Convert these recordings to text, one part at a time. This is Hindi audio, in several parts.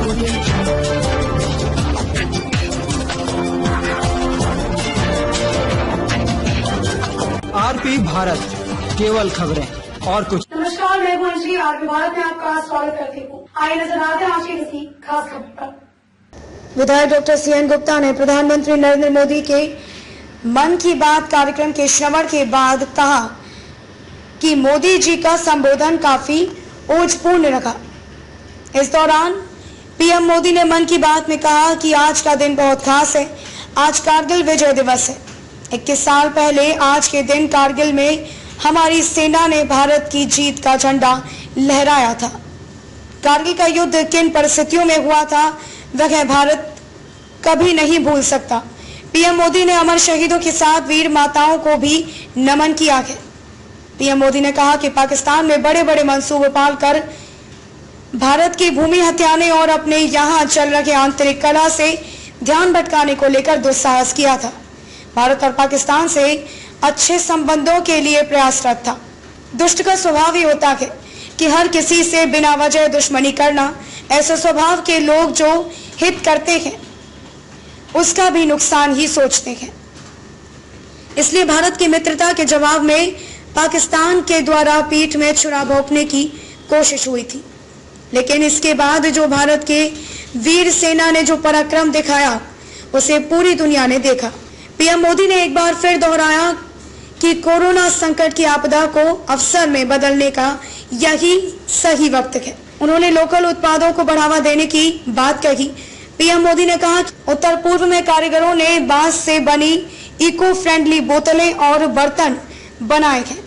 आरपी भारत, केवल खबरें और कुछ। नमस्कार, मैं हूं अंजलि। आरपी भारत में आपका स्वागत करती हूँ। आइए नजर आते हैं आज की किसी खास खबर पर। विधायक डॉक्टर सीएन गुप्ता ने प्रधानमंत्री नरेंद्र मोदी के मन की बात कार्यक्रम के श्रवण के बाद कहा कि मोदी जी का संबोधन काफी ओजपूर्ण रहा। इस दौरान पीएम मोदी ने मन की बात में कहा कि आज का दिन बहुत खास है। आज कारगिल विजय दिवस है। 21 साल पहले आज के दिन कारगिल में हमारी सेना ने भारत की जीत का झंडा लहराया था। कारगिल का युद्ध किन परिस्थितियों में हुआ था वह भारत कभी नहीं भूल सकता। पीएम मोदी ने अमर शहीदों के साथ वीर माताओं को भी नमन किया है। पीएम मोदी ने कहा कि पाकिस्तान में बड़े बड़े मंसूबे पालकर भारत की भूमि हथियाने और अपने यहाँ चल रहे आंतरिक कलह से ध्यान भटकाने को लेकर दुस्साहस किया था। भारत और पाकिस्तान से अच्छे संबंधों के लिए प्रयासरत था। दुष्ट का स्वभाव ही होता है कि हर किसी से बिना वजह दुश्मनी करना। ऐसे स्वभाव के लोग जो हित करते हैं उसका भी नुकसान ही सोचते हैं। इसलिए भारत की मित्रता के जवाब में पाकिस्तान के द्वारा पीठ में छुरा भोंकने की कोशिश हुई थी। लेकिन इसके बाद जो भारत के वीर सेना ने जो पराक्रम दिखाया उसे पूरी दुनिया ने देखा। पीएम मोदी ने एक बार फिर दोहराया कि कोरोना संकट की आपदा को अवसर में बदलने का यही सही वक्त है। उन्होंने लोकल उत्पादों को बढ़ावा देने की बात कही। पीएम मोदी ने कहा कि उत्तर पूर्व में कारीगरों ने बांस से बनी इको फ्रेंडली बोतलें और बर्तन बनाए हैं।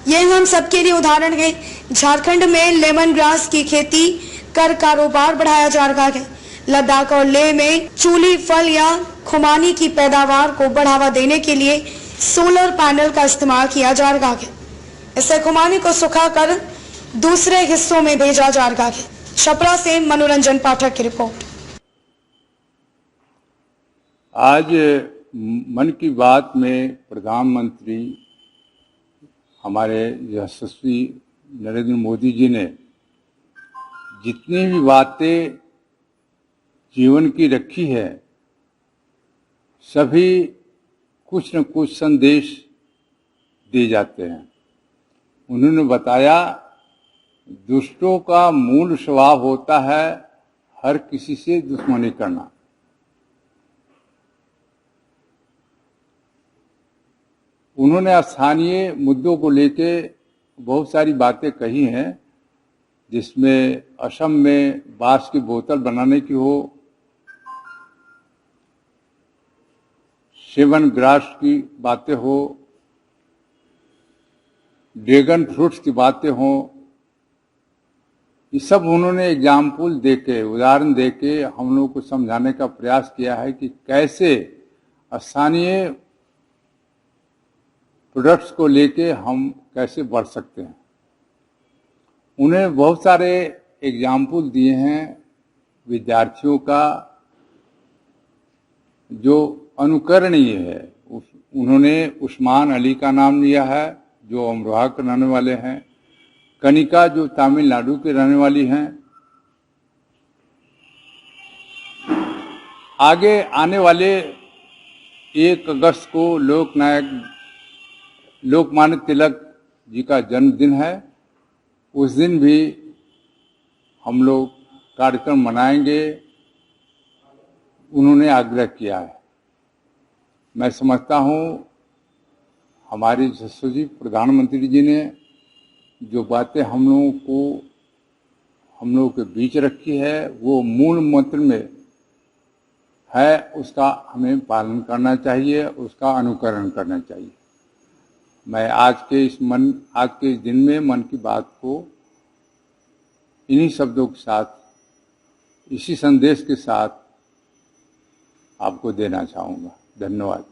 यह हम सबके लिए उदाहरण है। झारखंड में लेमन ग्रास की खेती कर कारोबार बढ़ाया जा रहा है। लद्दाख और लेह में चूली फल या खुमानी की पैदावार को बढ़ावा देने के लिए सोलर पैनल का इस्तेमाल किया जा रहा है। इससे खुमानी को सुखाकर दूसरे हिस्सों में भेजा जा रहा है। छपरा से मनोरंजन पाठक की रिपोर्ट। आज मन की बात में प्रधानमंत्री हमारे यशस्वी नरेंद्र मोदी जी ने जितनी भी बातें जीवन की रखी है सभी कुछ न कुछ संदेश दिए जाते हैं। उन्होंने बताया दुष्टों का मूल स्वभाव होता है हर किसी से दुश्मनी करना। उन्होंने स्थानीय मुद्दों को लेके बहुत सारी बातें कही हैं, जिसमें असम में बांस की बोतल बनाने की हो, सेवन ग्रास की बातें हो, ड्रैगन फ्रूट्स की बातें हो, ये सब उन्होंने एग्जाम्पल देके उदाहरण देके हम लोगों को समझाने का प्रयास किया है कि कैसे स्थानीय प्रोडक्ट्स को लेके हम कैसे बढ़ सकते हैं। उन्हें बहुत सारे एग्जाम्पल दिए हैं विद्यार्थियों का जो अनुकरणीय है। उन्होंने उस्मान अली का नाम लिया है जो अमरोहा के रहने वाले हैं, कनिका जो तमिलनाडु के रहने वाली हैं। आगे आने वाले 1 अगस्त को लोकमान्य तिलक जी का जन्मदिन है। उस दिन भी हम लोग कार्यक्रम मनाएंगे, उन्होंने आग्रह किया है। मैं समझता हूँ हमारे यशस्वी प्रधानमंत्री जी ने जो बातें हम लोगों के बीच रखी है वो मूल मंत्र में है, उसका हमें पालन करना चाहिए, उसका अनुकरण करना चाहिए। मैं आज के इस दिन में मन की बात को इन्हीं शब्दों के साथ, इसी संदेश के साथ आपको देना चाहूँगा। धन्यवाद।